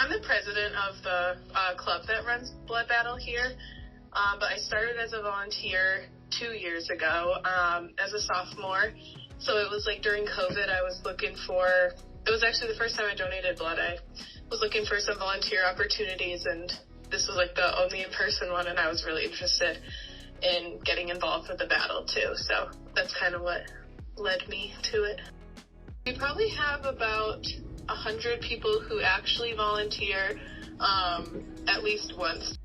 I'm the president of the club that runs Blood Battle here, but I started as a volunteer 2 years ago as a sophomore. So it was like during COVID, it was actually the first time I donated blood. I was looking for some volunteer opportunities, and this was like the only in-person one, and I was really interested in getting involved with the battle too. So that's kind of what led me to it. We probably have about 100 people who actually volunteer at least once.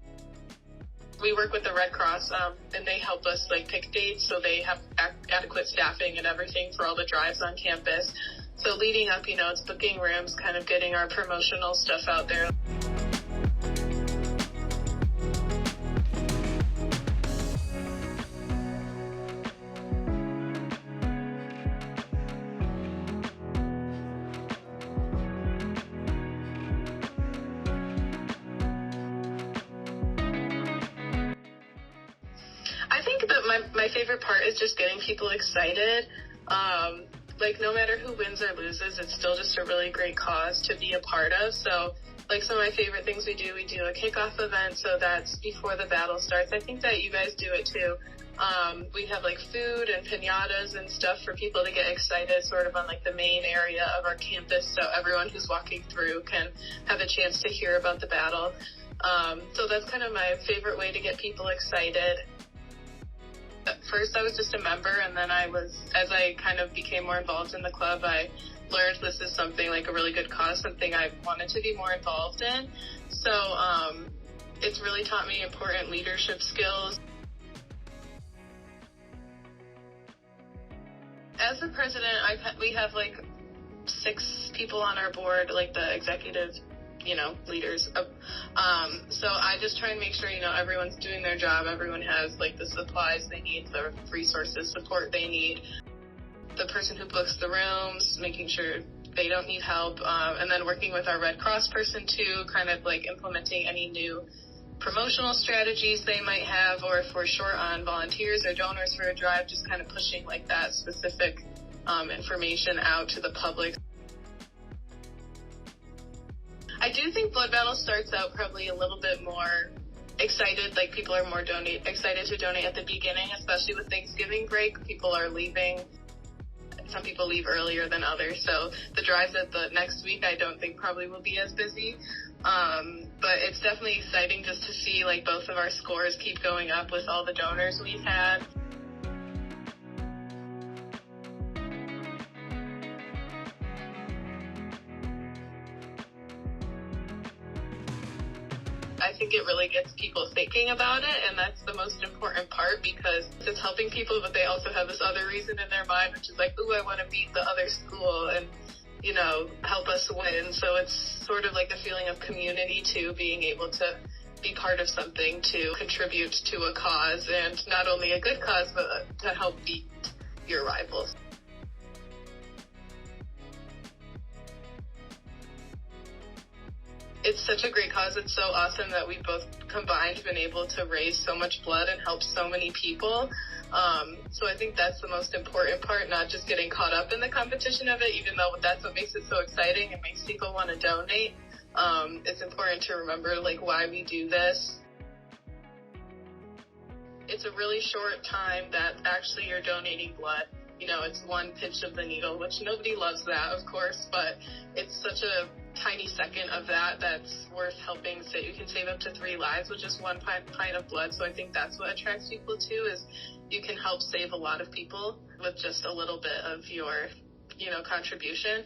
We work with the Red Cross, and they help us like pick dates, so they have adequate staffing and everything for all the drives on campus. So leading up, it's booking rooms, kind of getting our promotional stuff out there. I think that my favorite part is just getting people excited. Like no matter who wins or loses, it's still just a really great cause to be a part of. So like some of my favorite things we do a kickoff event. So that's before the battle starts. I think that you guys do it too. We have like food and piñatas and stuff for people to get excited sort of on like the main area of our campus. So everyone who's walking through can have a chance to hear about the battle. So that's kind of my favorite way to get people excited. At first I was just a member, and then as I kind of became more involved in the club, I learned this is something like a really good cause, something I wanted to be more involved in. So it's really taught me important leadership skills. As the president, we have like 6 people on our board, like the executive leaders. So I just try and make sure, everyone's doing their job. Everyone has like the supplies they need, the resources, support they need. The person who books the rooms, making sure they don't need help. And then working with our Red Cross person too, kind of like implementing any new promotional strategies they might have, or if we're short on volunteers or donors for a drive, just kind of pushing like that specific information out to the public. I do think Blood Battle starts out probably a little bit more excited, like people are more excited to donate at the beginning, especially with Thanksgiving break. People are leaving. Some people leave earlier than others, so the drives at the next week I don't think probably will be as busy. But it's definitely exciting just to see like both of our scores keep going up with all the donors we've had. I think it really gets people thinking about it, and that's the most important part, because it's helping people, but they also have this other reason in their mind, which is like, ooh, I want to beat the other school and, help us win. So it's sort of like a feeling of community too, being able to be part of something, to contribute to a cause, and not only a good cause, but to help beat your rivals. It's such a great cause. It's so awesome that we both combined been able to raise so much blood and help so many people. So I think that's the most important part, not just getting caught up in the competition of it, even though that's what makes it so exciting and makes people want to donate. It's important to remember like why we do this. It's a really short time that actually you're donating blood. It's one pinch of the needle, which nobody loves that, of course, but it's such a tiny second of that's worth helping. So you can save up to 3 lives with just one pint of blood. So I think that's what attracts people to, is you can help save a lot of people with just a little bit of your, contribution.